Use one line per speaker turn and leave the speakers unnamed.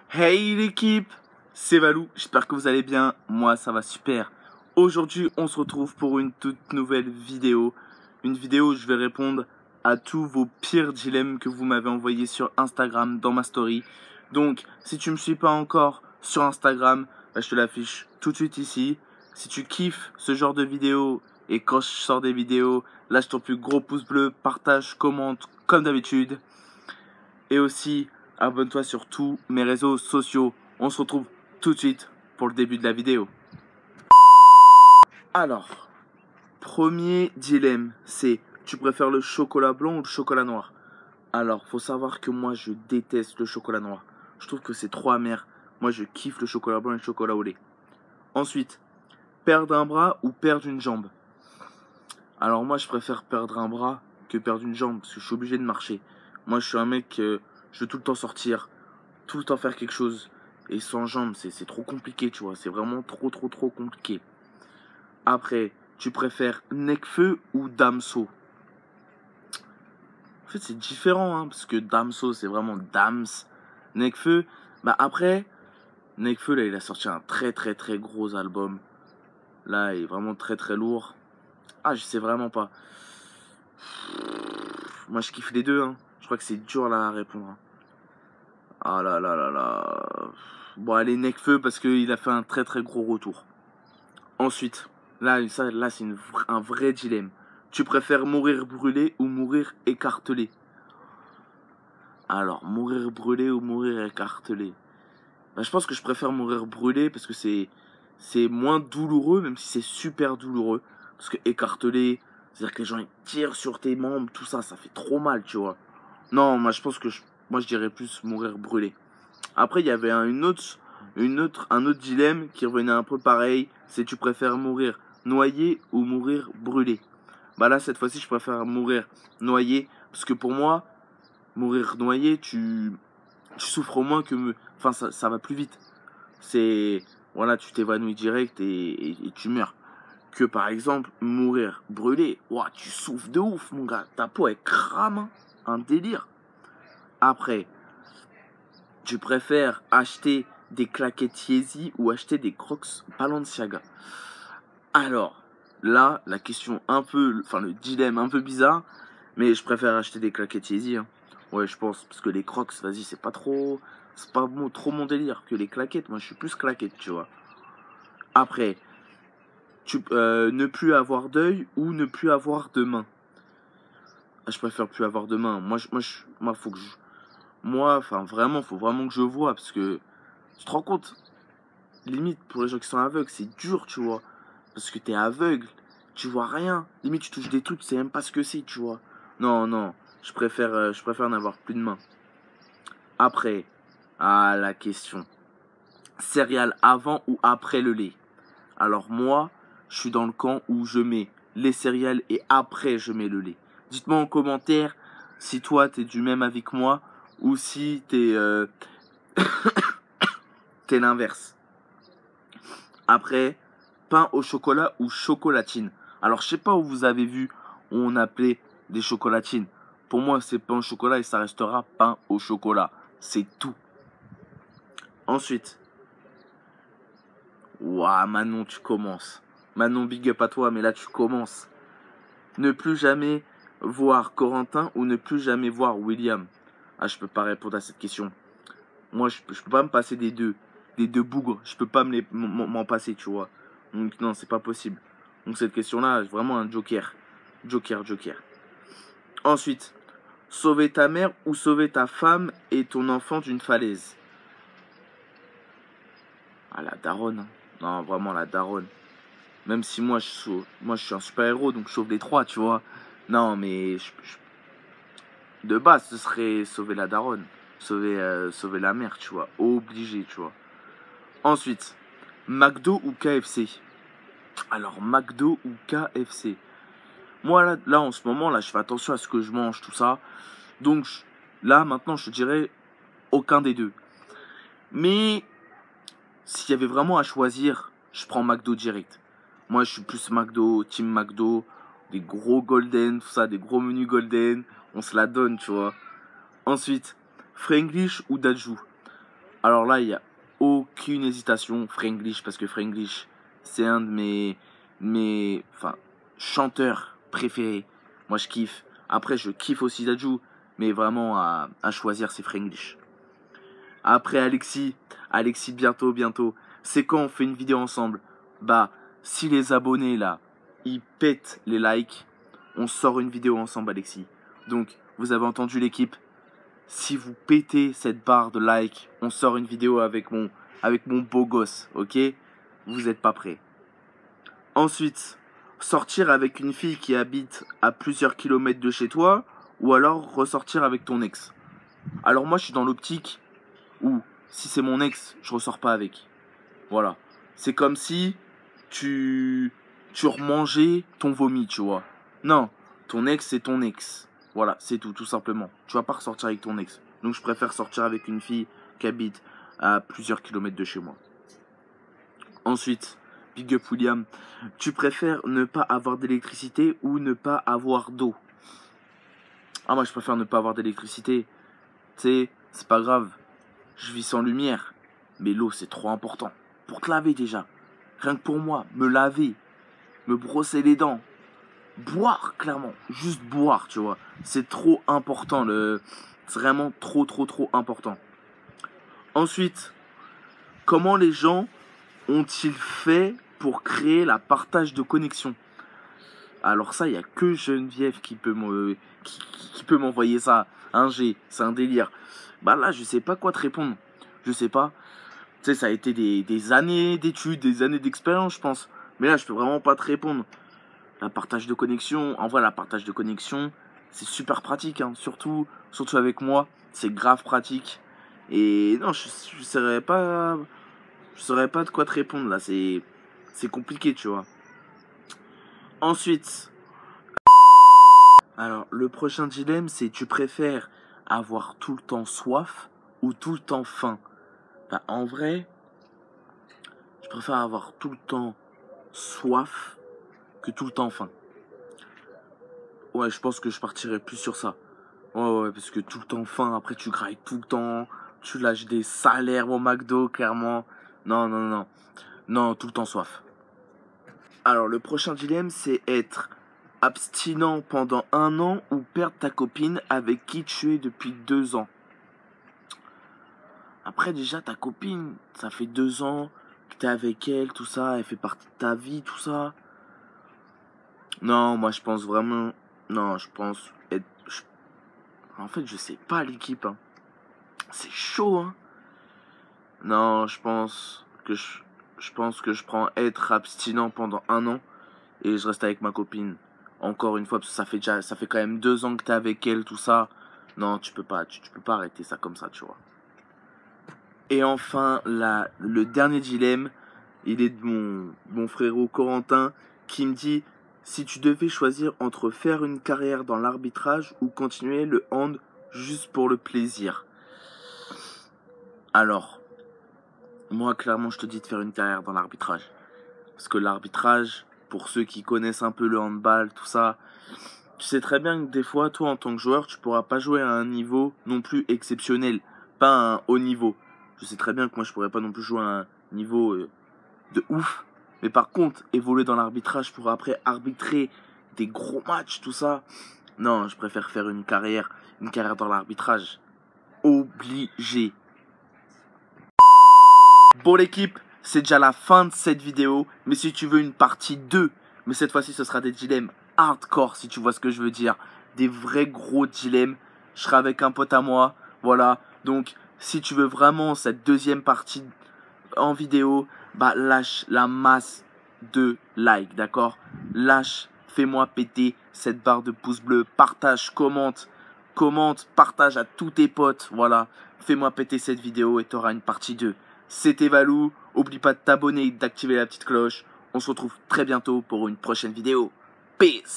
Hey l'équipe, c'est Valou, j'espère que vous allez bien, moi ça va super. Aujourd'hui on se retrouve pour une toute nouvelle vidéo. Une vidéo où je vais répondre à tous vos pires dilemmes que vous m'avez envoyés sur Instagram dans ma story. Donc si tu me suis pas encore sur Instagram, je te l'affiche tout de suite ici. Si tu kiffes ce genre de vidéo et quand je sors des vidéos, lâche ton plus gros pouce bleu, partage, commente comme d'habitude. Et aussi, abonne-toi sur tous mes réseaux sociaux. On se retrouve tout de suite pour le début de la vidéo. Alors, premier dilemme, c'est tu préfères le chocolat blanc ou le chocolat noir? Alors, faut savoir que moi, je déteste le chocolat noir. Je trouve que c'est trop amer. Moi, je kiffe le chocolat blanc et le chocolat au lait. Ensuite, perdre un bras ou perdre une jambe? Alors, moi, je préfère perdre un bras que perdre une jambe parce que je suis obligé de marcher. Moi, je suis un mec, je veux tout le temps sortir, tout le temps faire quelque chose. Et sans jambes, c'est trop compliqué, tu vois. C'est vraiment trop compliqué. Après, tu préfères Nekfeu ou Damso? En fait, c'est différent, hein, parce que Damso, c'est vraiment Dams. Nekfeu, bah après, Nekfeu, là, il a sorti un très gros album. Là, il est vraiment très lourd. Ah, je sais vraiment pas. Moi, je kiffe les deux, hein. Je crois que c'est dur, là, à répondre, hein. Ah là là là là. Bon, allez, Nekfeu, parce qu'il a fait un très gros retour. Ensuite, là c'est un vrai dilemme. Tu préfères mourir brûlé ou mourir écartelé? Alors, mourir brûlé ou mourir écartelé? Ben, je pense que je préfère mourir brûlé parce que c'est moins douloureux, même si c'est super douloureux. Parce que écartelé, c'est-à-dire que les gens ils tirent sur tes membres, tout ça, ça fait trop mal, tu vois. Non, moi je pense que moi je dirais plus mourir brûlé. Après, il y avait un autre dilemme qui revenait un peu pareil. C'est tu préfères mourir noyé ou mourir brûlé? Bah là, cette fois-ci, je préfère mourir noyé. Parce que pour moi, mourir noyé, tu souffres moins que... Enfin, ça va plus vite. C'est... Voilà, tu t'évanouis direct et tu meurs. Que par exemple, mourir brûlé. Ouah, tu souffres de ouf, mon gars. Ta peau, elle crame, hein. Un délire. Après, tu préfères acheter des claquettes Yeezy ou acheter des Crocs Balenciaga? Alors, là, la question un peu, enfin le dilemme un peu bizarre, mais je préfère acheter des claquettes Yeezy, hein. Ouais, je pense, parce que les Crocs, vas-y, c'est pas bon, trop mon délire que les claquettes. Moi, je suis plus claquette, tu vois. Après, ne plus avoir d'œil ou ne plus avoir de main? Ah, je préfère plus avoir de main. Moi, faut que enfin, vraiment, faut vraiment que je vois, parce que tu te rends compte, limite, pour les gens qui sont aveugles, c'est dur, tu vois. Parce que t'es aveugle, tu vois rien. Limite, tu touches des trucs, tu sais même pas ce que c'est, tu vois. Non, non, je préfère n'avoir plus de main. Après, la question. Céréales avant ou après le lait? Alors moi, je suis dans le camp où je mets les céréales et après je mets le lait. Dites-moi en commentaire si toi t'es du même avis que moi ou si t'es l'inverse. Après, pain au chocolat ou chocolatine. Alors, je sais pas où vous avez vu où on appelait des chocolatines. Pour moi, c'est pain au chocolat et ça restera pain au chocolat. C'est tout. Ensuite, ouah, Manon, tu commences. Manon, big up à toi, mais là, tu commences. Ne plus jamais voir Corentin ou ne plus jamais voir William? Ah, je peux pas répondre à cette question. Moi, je peux pas me passer des deux bougres. Je peux pas m'en passer, tu vois. Donc, non, c'est pas possible. Donc, cette question-là, vraiment un joker. Joker. Ensuite, sauver ta mère ou sauver ta femme et ton enfant d'une falaise? Ah, la daronne, hein. Non, vraiment, la daronne. Même si moi, je suis un super-héros, donc je sauve les trois, tu vois. Non, mais de base, ce serait sauver la daronne. Sauver la mère, tu vois. Obligé, tu vois. Ensuite, McDo ou KFC? Alors, McDo ou KFC? Moi, là, en ce moment, là, je fais attention à ce que je mange, tout ça. Donc, là, maintenant, je te dirais aucun des deux. Mais, s'il y avait vraiment à choisir, je prends McDo direct. Moi, je suis plus McDo, team McDo, des gros golden, tout ça, des gros menus golden. On se la donne, tu vois. Ensuite, Franglish ou Dajou? Alors là, il n'y a aucune hésitation, Franglish, parce que Franglish, c'est un de mes chanteurs préférés. Moi, je kiffe. Après, je kiffe aussi Dadju, mais vraiment à choisir, c'est Franglish. Après, Alexis, bientôt. C'est quand on fait une vidéo ensemble? Bah, si les abonnés, là, ils pètent les likes, on sort une vidéo ensemble, Alexis. Donc, vous avez entendu l'équipe? Si vous pétez cette barre de like, on sort une vidéo avec mon beau gosse, ok? Vous n'êtes pas prêts. Ensuite, sortir avec une fille qui habite à plusieurs kilomètres de chez toi, ou alors ressortir avec ton ex. Alors moi, je suis dans l'optique où, si c'est mon ex, je ressors pas avec. Voilà. C'est comme si tu remangeais ton vomi, tu vois. Non, ton ex, c'est ton ex. Voilà, c'est tout simplement. Tu vas pas ressortir avec ton ex. Donc je préfère sortir avec une fille qui habite à plusieurs kilomètres de chez moi. Ensuite, Big Up William, tu préfères ne pas avoir d'électricité ou ne pas avoir d'eau? Ah, moi je préfère ne pas avoir d'électricité. Tu sais, c'est pas grave. Je vis sans lumière. Mais l'eau, c'est trop important. Pour te laver déjà. Rien que pour moi, me laver, me brosser les dents. Boire, clairement. Juste boire, tu vois. C'est trop important. C'est vraiment trop important. Ensuite, comment les gens ont-ils fait pour créer la partage de connexion? Alors ça, il n'y a que Geneviève qui peut m'envoyer ça. C'est un délire. Bah là, je sais pas quoi te répondre. Je sais pas. Tu sais, ça a été des années d'études, des années d'expérience, je pense. Mais là, je peux vraiment pas te répondre. La partage de connexion, en vrai, la partage de connexion, c'est super pratique, hein. Surtout avec moi, c'est grave pratique. Et non, je saurais pas de quoi te répondre là. C'est compliqué, tu vois. Ensuite, alors le prochain dilemme, c'est tu préfères avoir tout le temps soif ou tout le temps faim? Bah, en vrai, je préfère avoir tout le temps soif que tout le temps faim. Ouais, je pense que je partirais plus sur ça. Ouais, parce que tout le temps faim, après tu grailles tout le temps, tu lâches des salaires au McDo, clairement. Non, tout le temps soif. Alors, le prochain dilemme, c'est être abstinent pendant 1 an ou perdre ta copine avec qui tu es depuis 2 ans. Après, déjà, ta copine, ça fait 2 ans que t'es avec elle, tout ça, elle fait partie de ta vie, tout ça. Non, moi, je pense vraiment... Non, je pense être... En fait, je sais pas, l'équipe, hein. C'est chaud, hein. Non, je pense que je prends être abstinent pendant 1 an et je reste avec ma copine. Encore une fois, parce que ça fait quand même 2 ans que t'es avec elle, tout ça. Non, tu peux pas arrêter ça comme ça, tu vois. Et enfin, le dernier dilemme, il est de mon frérot Corentin qui me dit: si tu devais choisir entre faire une carrière dans l'arbitrage ou continuer le hand juste pour le plaisir. Alors, moi, clairement, je te dis de faire une carrière dans l'arbitrage. Parce que l'arbitrage, pour ceux qui connaissent un peu le handball, tout ça, tu sais très bien que des fois, toi, en tant que joueur, tu pourras pas jouer à un niveau non plus exceptionnel, pas à un haut niveau. Je sais très bien que moi, je pourrais pas non plus jouer à un niveau de ouf. Mais par contre, évoluer dans l'arbitrage pour après arbitrer des gros matchs, tout ça. Non, je préfère faire une carrière dans l'arbitrage. Obligé. Bon l'équipe, c'est déjà la fin de cette vidéo. Mais si tu veux une partie 2, mais cette fois-ci ce sera des dilemmes hardcore, si tu vois ce que je veux dire. Des vrais gros dilemmes. Je serai avec un pote à moi. Voilà. Donc si tu veux vraiment cette deuxième partie en vidéo, bah lâche la masse de likes, d'accord? Lâche, fais-moi péter cette barre de pouce bleu. Partage, commente, partage à tous tes potes. Voilà. Fais-moi péter cette vidéo et tu auras une partie 2. C'était Valou, oublie pas de t'abonner et d'activer la petite cloche. On se retrouve très bientôt pour une prochaine vidéo. Peace!